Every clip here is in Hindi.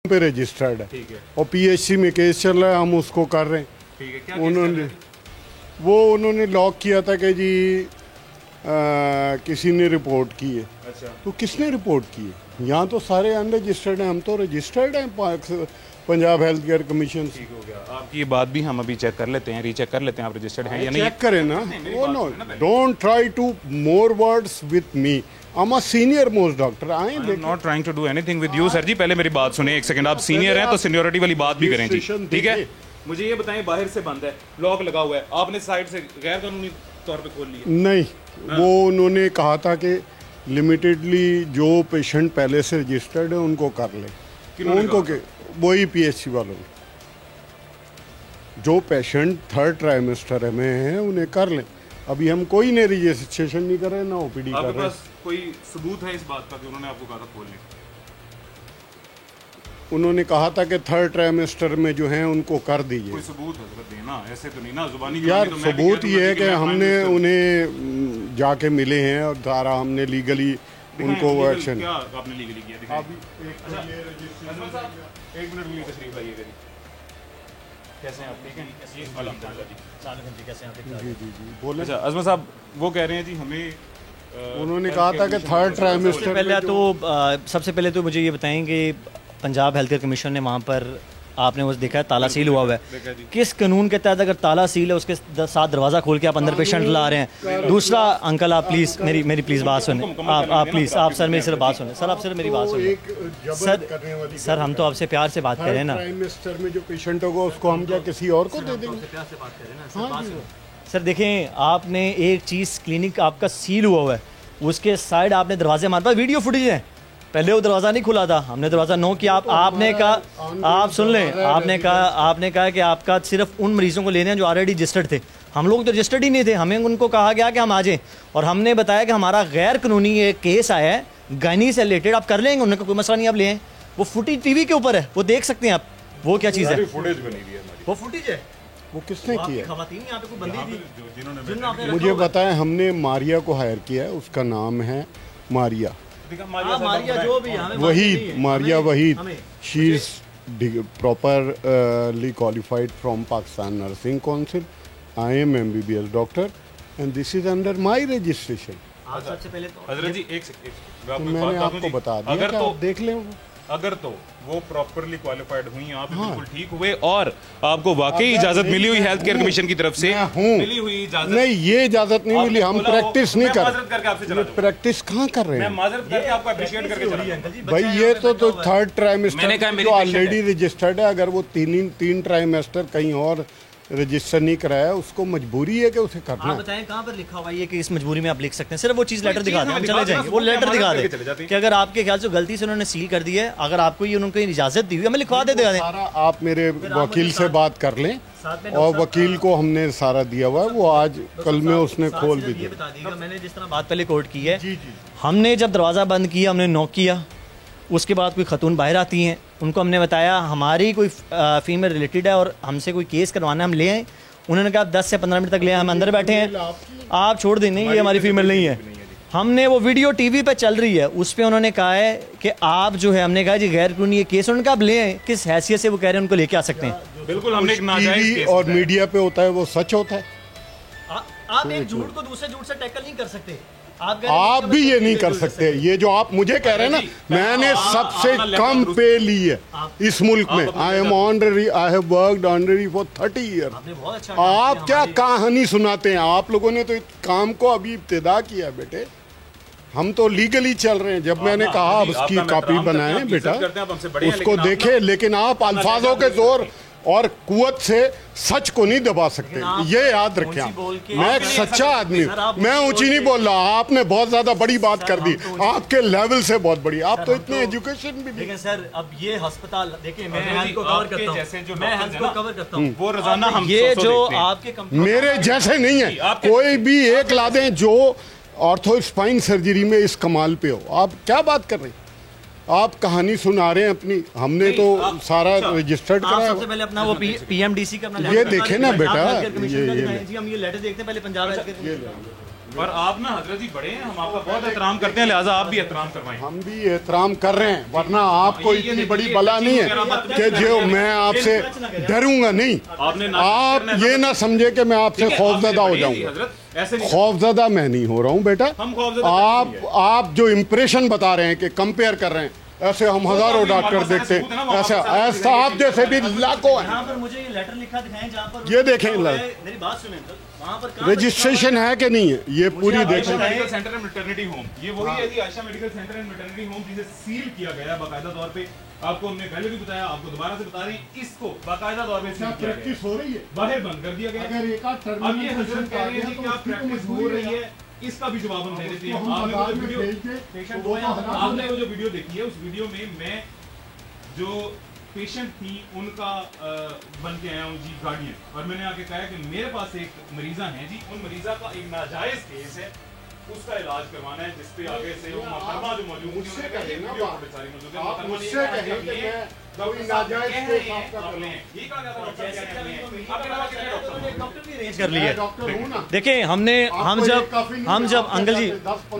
पे रजिस्टर्ड है। ठीक है। और पीएचसी में केस चल रहा है, हम उसको कर रहे हैं। ठीक है। क्या उन्होंने लॉक किया था कि जी किसी ने रिपोर्ट की है। अच्छा। तो किसने रिपोर्ट की है? यहाँ तो सारे अनरजिस्टर्ड हैं, हम तो रजिस्टर्ड हैं पंजाब हेल्थ केयर कमीशन। ठीक हो गया, आपकी ये बात भी हम अभी चेक कर लेते हैं, रीचेक कर लेते हैं आप रजिस्टर्ड हैं या नहीं। चेक करें ना। वो no, don't try to more words with me. I am a senior most doctor. I am not trying to do anything with you sir ji. पहले मेरी बात सुनिए एक सेकंड। आप सीनियर हैं तो सीनियरिटी वाली बात भी करें जी। ठीक है। मुझे ये बताएं, बाहर से बंद है, लॉक लगा हुआ है, आपने साइड से गैर कानूनी तौर पे खोल लिया? नहीं, वो उन्होंने कहा था कि लिमिटेडली जो पेशेंट पहले से रजिस्टर्ड है उनको कर ले। उनको के वही पीएचसी वालों ने, जो पेशेंट थर्ड ट्राइमेस्टर में हैं उन्हें कर लें। अभी हम कोई ने रजिस्ट्रेशन नहीं कर रहे ना ओपीडी कर रहे। आपके पास कोई सबूत है इस बात का कि उन्होंने आपको कहा था खोल लें? उन्होंने कहा था कि थर्ड ट्राइमेस्टर में जो हैं उनको कर दीजिए। कोई सबूत है तो देना, ऐसे तो नहीं ना जुबानी। यार तो सबूत ये है कि हमने उन्हें जाके मिले हैं और सारा हमने लीगली उनको वो एक्शन। क्या आपने लीगली किया? एक मिनट में तशरीफ लाइए। कैसे हैं आप? ठीक हैं जी, कैसे हैं आप? जी बोले। अच्छा अजमल साहब, वो कह रहे हैं जी हमें उन्होंने कहा था कि थर्ड ट्राइमेस्टर पहले तो सबसे पहले तो मुझे ये बताएं कि पंजाब हेल्थ केयर कमीशन ने वहाँ पर आपने वो देखा है ताला सील हुआ हुआ है, किस कानून के तहत अगर ताला सील है उसके साथ दरवाज़ा खोल के आप अंदर पेशेंट ला रहे हैं? दूसरा अंकल आप प्लीज़ मेरी प्लीज़ बात सुने। आप प्लीज़ आप सर मेरी सिर्फ बात सुने। सर आप सिर्फ मेरी बात सुने। सर हम तो आपसे प्यार से बात कर रहे हैं ना। ट्राइमेस्टर में जो पेशेंट होगा उसको हम क्या किसी और को दे देंगे? सर देखें, आपने एक चीज़, क्लिनिक आपका सील हुआ हुआ है, उसके साइड आपने दरवाजे, हमारे पास वीडियो फुटेज है, पहले वो दरवाज़ा नहीं खुला था, हमने दरवाज़ा नो किया। आपने कहा, आप सुन लें, आपने कहा कि आपका सिर्फ उन मरीजों को लेने हैं जो ऑलरेडी रजिस्टर्ड थे। हम लोग तो रजिस्टर्ड ही नहीं थे, हमें उनको कहा गया कि हम आ जाएं, और हमने बताया कि हमारा गैर कानूनी एक केस आया है गायनी से रिलेटेड, आप कर लेंगे, उन्होंने कोई मसला नहीं, आप ले आएं। वो फुटेज टीवी के ऊपर है, वो देख सकते हैं आप। वो क्या चीज़ है? वो फुटेज है। वो किसने किया? खवातीन यहाँ पे कोई बंदी थी। मुझे बताएं, हमने मारिया को हायर किया है, उसका नाम है मारिया। मारिया जो भी वही मारिया वही, she is properly qualified from Pakistan nursing council. I am MBBS doctor and this is under my registration. सबसे पहले तो हजरत जी एक मैंने आपको बता दिया, अगर तो देख लें। अगर तो वो प्रॉपरली क्वालिफाइड हुई, आप बिल्कुल ठीक हुए और आपको वाकई इजाजत मिली हुई हेल्थ केयर कमीशन की तरफ से मिली हुई इजाजत। नहीं, ये इजाजत नहीं मिली, हम प्रैक्टिस नहीं कर रहे। प्रैक्टिस कहाँ कर रहे हैं? मैं माजरत करके आपको अप्रिशिएट करके चला रहा हूं भाई। ये तो थर्ड ट्राइमेस्टर जो ऑलरेडी रजिस्टर्ड है, अगर वो तीन ट्राइमेस्टर कहीं और रजिस्टर नहीं कराया, उसको मजबूरी है कि उसे करना। आप बताएं कहाँ पर लिखा हुआ है कि इस मजबूरी में आप लिख सकते हैं? सिर्फ वो चीज़ लेटर दिखा दें, हम चले जाएंगे। वो लेटर दिखा दें कि अगर आपके ख्याल से गलती से उन्होंने सील कर दी है, अगर आपको ये उनको इजाजत दी हुई, हमें लिखवा दे दें। आप मेरे वकील से बात कर लें, और वकील को हमने सारा दिया हुआ है, वो आज कल में उसने खोल भी दिया। बता दीजिएगा, मैंने जिस तरह बात पहले कोर्ट की है, हमने जब दरवाज़ा बंद किया, हमने नॉक किया, उसके बाद कोई खतून बाहर आती हैं, उनको हमने बताया हमारी कोई फीमेल रिलेटेड है और हमसे कोई केस करवाना, हम ले आए। उन्होंने कहा 10 से 15 मिनट तक ले आए, हम अंदर बैठे हैं, आप छोड़ दें, नहीं ये हमारी फीमेल नहीं है। हमने वो वीडियो टीवी पे चल रही है, उस पर उन्होंने कहा है कि आप जो है, हमने कहा जी गैर कानूनी ये केस, उन्होंने कहा आप ले आए, किस हैसियत से वो कह रहे हैं उनको लेके आ सकते हैं? बिल्कुल, हमने एक नाजायज केस और मीडिया पे होता है वो सच होता है। आप एक झूठ को दूसरे झूठ से टैकल नहीं कर सकते। आप भी ये नहीं कर सकते। ये जो आप मुझे कह रहे हैं ना, मैंने सबसे कम पे ली है इस मुल्क में। I am honorary, I have worked honorary for 30 year. आप क्या कहानी सुनाते हैं? आप लोगों ने तो इस काम को अभी इब्तिदा किया बेटे, हम तो लीगली चल रहे हैं। जब मैंने कहा उसकी कॉपी बनाए बेटा, उसको देखे, लेकिन आप अल्फाजों के जोर और कुवत से सच को नहीं दबा सकते, ये याद रखें आप। मैं एक सच्चा आदमी हूँ, मैं ऊंची नहीं बोल रहा। आपने बहुत ज्यादा बड़ी बात कर दी, आपके लेवल से बहुत बड़ी। आप तो इतने एजुकेशन भी नहीं। लेकिन सर अब ये अस्पताल देखिए, मैं हेल्थ को कवर करता हूँ, मैं हेल्थ को कवर करता हूँ, वो रोजाना हम ये जो आपके मेरे जैसे नहीं है, कोई भी एक ला दें जो ऑर्थो स्पाइन सर्जरी में इस कमाल पे हो। आप क्या बात कर रहे हैं? आप कहानी सुना रहे हैं अपनी, हमने तो सारा रजिस्टर्ड कराया। सबसे पहले अपना वो PMDC का अपना ये देखे ना बेटा, ये हम ये लेटर देखते हैं पहले पंजाब। और आप ना हजरत जी बड़े हैं, हम आपका बहुत एहतराम करते हैं, लिहाजा आप भी एहतराम करवाएं। हम भी एहतराम कर रहे हैं, वरना आपको ये इतनी देखिए, बड़ी बला नहीं है कि जो मैं आपसे डरूंगा नहीं। आपने आप ये ना समझे कि मैं आपसे खौफजदा हो जाऊंगा। हजरत ऐसे नहीं, खौफजदा मैं नहीं हो रहा हूँ बेटा। हम खौफजदा आप जो इम्प्रेशन बता रहे हैं कि कंपेयर कर रहे हैं, ऐसे हम हजारों डॉक्टर देखते हैं, ऐसा आप जैसे भी लाखों हैं। यहाँ पर मुझे ये लेटर लिखा दिखाएं जहाँ पर ये देखें, मेरी बात सुनें, वहाँ पर कहाँ पर रजिस्ट्रेशन है कि नहीं है, ये पूरी आयशा देखें। Medical centre and maternity home, ये वही है जी, Ayesha medical centre and maternity home, जिसे सील किया गया बाकायदा तौर पे। आपको हमने पहले भी बताया, आपको दोबारा से बता रहे हैं, इसको बाकायदा तौर पे सील किया गया, प्रैक्टिस हो रही है, बाहर बंद कर दिया गया। अगर एक आध टर्मिनल अब ये हजरत कह रहे हैं कि क्या प्रैक्टिस हो रही है, इसका भी जवाब हम दे देते हैं। आपने वो जो वीडियो पेशेंट को, आपने वो जो वीडियो देखी है, उस वीडियो में मैं जो पेशेंट थी उनका बन के आया हूँ जी गार्डियन, और मैंने आके कहा कि मेरे पास एक मरीजा है जी, उन मरीजा का एक नाजायज केस है, उसका इलाज करवाना है, जिसपे आगे से वो मोहतरमा जो मौजूद मुझसे कहे ना वीडियो बात। पे सारी मौजूद है, आप मोहतरमा मुझसे ने कहें कि मैं कोई नाजायज केस आपका कर रहा हूं। ये कहा जाता है डॉक्टर क्या कहते हैं, आपके अलावा कितने डॉक्टर हैं? डॉक्टर भी अरेंज कर लिए। मैं डॉक्टर हूँ ना। देखिए हमने हम जब अंकल जी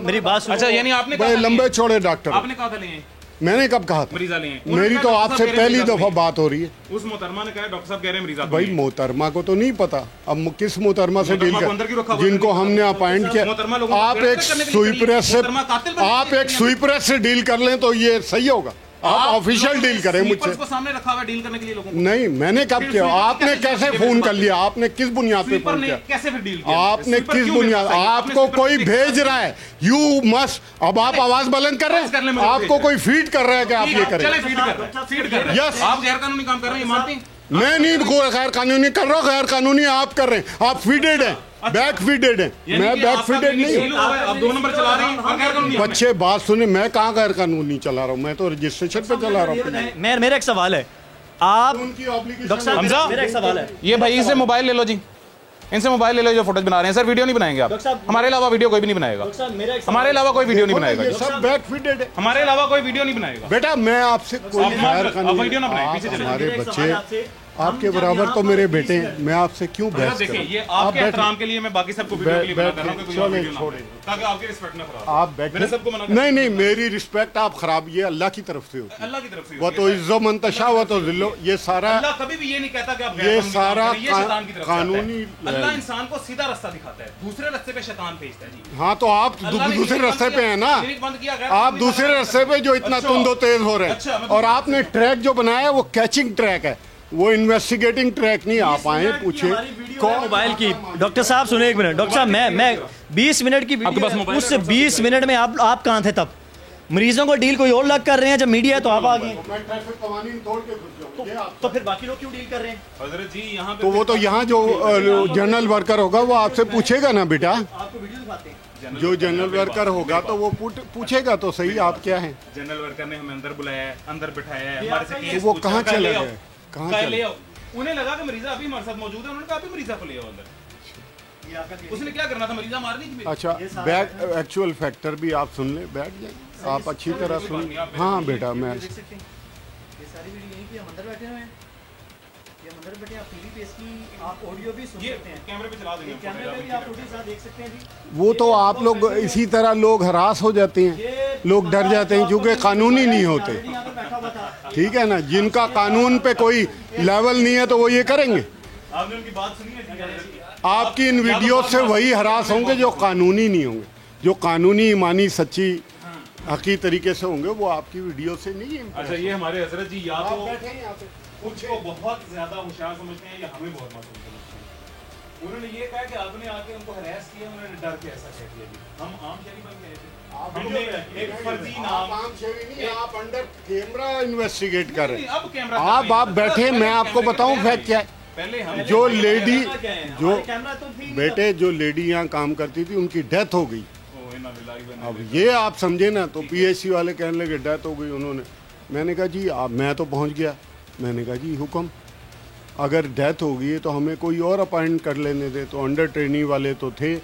मेरी बात सुनो। अच्छा, यानी आपने बड़े लंबे चौड़े डॉक्टर, आपने कहा था लिए मैंने कब कहा था? मरीजा लिए, मेरी तो आपसे पहली दफा बात हो रही है। उस मोहतरमा ने कहा डॉक्टर साहब कह रहे हैं मरीजा भाई मोहतरमा को तो नहीं पता, अब किस मोहतरमा से डील मोहतरमा को अंदर क्यों रखा कर, हुआ है? जिनको हमने अपॉइंट मोहतरमा किया। लोगों को आप प्रेस एक करने के लिए सुई करिए। प्रेस से मोहतरमा कातिल बनने आप के लिए एक सुई प्रेस से डील कर लें तो ये सही होगा। आप ऑफिशियल डील करें मुझसे। को सामने रखा हुआ है डील करने के लिए लोगों को। नहीं, मैंने कब फिर किया? स्वीपर आपने कैसे कैसे डील फोन किया? कर लिया? आपने किस बुनियाद पे स्वीपर फोन ने किया? कैसे फिर डील किया? आपने स्वीपर किस क्यों बुनियाद? मेरे पास आई? आपको आपने कोई स्वीपर भेज रहा है, यू मस्ट। अब आप आवाज बुलंद कर रहे कर ले, हैं, मुझे आपको भेज कोई फीड कर रहा है कि आप ये करें। चले फीड कर रहे हैं, फीड कर रहे हैं। Yes. आप गैर कानूनी काम कर रहे हैं, ये मानते हैं? मैं नहीं गैर कानूनी कर रहा हूँ, गैर कानूनी आप कर रहे हैं। आप फीडेड हैं, बैक फीडेड हैं, यानी मैं कि बैक आपका फीडेड नहीं सील हूँ। हुआ है, आप 2 नंबर चला रहे हैं और गैर कानूनी। बच्चे बात सुने, मैं कहाँ गैर कानूनी चला रहा हूँ? मैं तो रजिस्ट्रेशन पे चला रहा हूँ। मेरा एक सवाल है, आप उनकी obligation डॉक्टर साहब हमजा? मेरा एक सवाल है। ये भाई से मोबाइल ले लो जी, इनसे मोबाइल ले लो जो फोटोज बना रहे हैं। सर वीडियो नहीं बनाएंगे आप, डॉक्टर साहब- हमारे अलावा वीडियो कोई भी नहीं बनाएगा, डॉक्टर साहब मेरा एक हमारे अलावा कोई वीडियो नहीं बनाएगा, ये सब बैक फीडेड है। हमारे अलावा कोई वीडियो नहीं बनाएगा। बेटा मैं आपसे कोई आप गैर आप वीडियो ना बनाएं, आप पीछे चले। हमारे मेरा एक बच्चे सवाल आपसे, आपके हम जब बराबर यहाँ तो पर मेरे 20 बेटे हैं, मिनट- मैं आपसे क्यों बहस देखिए करूं? ये आप आपके बैठे। एहतराम के लिए मैं बाकी सबको वीडियो के लिए मना कर रहा हूं कि कोई और चले, वीडियो ना छोड़े। बनाए, ताकि आपकी रिस्पेक्ट ना खराब हो। आप बैठे। मैंने सबको मना कर नहीं नहीं, मेरी रिस्पेक्ट आप खराब, ये अल्लाह की तरफ से होती है। अल्लाह की तरफ से वो तो इज्जो मंतशा, वो तो जिल्लो, ये सारा अल्लाह कभी भी ये नहीं कहता कि आप ये गैर कानूनी सारा काम करें, ये शैतान की तरफ से आता है। कानूनी अल्लाह इंसान को सीधा रास्ता दिखाता है, दूसरे रास्ते पे शैतान भेजता है जी। हाँ, तो आप अल्लाह ने दूसरे क्लिनिक रास्ते बंद पे किया, हैं ना। क्लिनिक बंद किया, गैर आप कानूनी दूसरे काम रास्ते पे जो इतना अच्छा। तुंदो तेज हो रहे अच्छा, हैं, मतलब- और आपने ट्रैक जो बनाया है वो कैचिंग ट्रैक है, वो इन्वेस्टिगेटिंग ट्रैक नहीं। आप आए पूछे मोबाइल की। डॉक्टर साहब सुने एक मिनट, डॉक्टर साहब मैं 20 मिनट की आपके पास वीडियो, मोबाइल उस है? 20 मिनट में आप कहाँ थे तब? मरीजों को डील कोई और लग कर रहे हैं, जब मीडिया है तो आप आ गए, मैं ट्रैफिक कवानीन तोड़ के घुस जाऊं, ये आप- तो फिर बाकी लोग क्यों डील कर रहे हैं? हजरत जी यहाँ पे तो वो तो यहाँ जो जनरल वर्कर होगा वो आपसे पूछेगा ना बेटा। आपको वीडियो दिखाते हैं। जो जनरल वर्कर होगा तो वो पूछेगा तो सही आप क्या हैं। जनरल वर्कर ने हमें अंदर बुलाया है, अंदर बिठाया है, हमारे से केस तो वो पूछा, कहाँ कहा चले ले आओ, गए? कहाँ कहा चले? ले आओ। उन्हें लगा कि मरीजा अभी हमारे साथ मौजूद है, उन्होंने कहा अभी मरीजा को ले आओ अंदर। ये आपका क्लिनिक उसने क्या करना था, मरीजा मारनी थी मेरी। अच्छा, बैक एक्चुअल फैक्टर भी आप सुन ले, बैठ जाए आप अच्छी तरह सुन। हाँ बेटा, मैं देख सकते हैं, ये सारी वीडियो यहीं पे हम अंदर बैठे हुए हैं, ये हम अंदर बैठे हैं, आप टीवी पे इसकी आप ऑडियो भी सुन ये सकते हैं, कैमरे पे चला देंगे, कैमरे पे भी आप ऑडियो साथ देख सकते हैं जी। वो तो आप लोग इसी तरह लोग हरास हो जाते हैं, लोग डर जाते हैं क्योंकि कानूनी नहीं होते। यहाँ पे बैठा हुआ था। ठीक है ना, जिनका कानून पे कोई लेवल नहीं है तो वो ये करेंगे। आपने उनकी बात सुनी है? आपकी इन वीडियो से वही हरास होंगे जो कानूनी नहीं होंगे, जो कानूनी ईमानी सच्ची हकी तरीके से होंगे, वो आपकी वीडियो से नहीं है। अच्छा, ये हमारे हजरत जी या तो बैठे हैं यहाँ पे। कुछ को बहुत ज्यादा होशियार समझते हैं या हमें बहुत मासूम समझते हैं। उन्होंने ये कहा कि आपने आके उनको हरास किया, उन्होंने डर के ऐसा कह दिया जी। हम आम शहरी बन गए थे, हमने एक फर्जी नाम। आप शेरी नहीं, आप अंडर कैमरा इन्वेस्टिगेट कर रहे हैं। अब कैमरा आप बैठे, मैं आपको बताऊं फैक्ट क्या है। पहले हम जो लेडी जो कैमरा तो थी नहीं, बेटे जो लेडी यहाँ काम करती थी उनकी डेथ हो गई। ओ, इन्ना बिल्लाहि व इन्ना अब ये आप समझे ना, तो पीएचसी वाले कहने लगे डेथ हो गई उन्होंने। मैंने कहा जी आप, मैं तो पहुँच गया, मैंने कहा जी हुक्म, अगर डेथ हो गई है तो हमें कोई और अपॉइंट कर लेने दे। तो अंडर ट्रेनिंग वाले तो थे,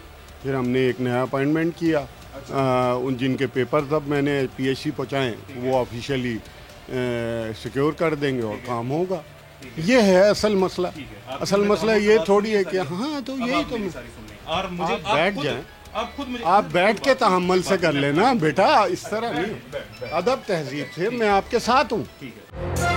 फिर हमने एक नया अपॉइंटमेंट किया। उन जिनके पेपर तब मैंने पीएचसी पहुँचाएँ वो ऑफिशियली सिक्योर कर देंगे और काम होगा। ये है असल मसला। असल मसला ये थोड़ी है कि हाँ तो यही तो मेरी सारी सुन लें। और मुझे आप बैठ जाएं। आप खुद मुझे आप बैठ के तहम्मुल से कर लेना बेटा, इस तरह नहीं। अदब तहजीब से मैं आपके साथ हूँ। ठीक है।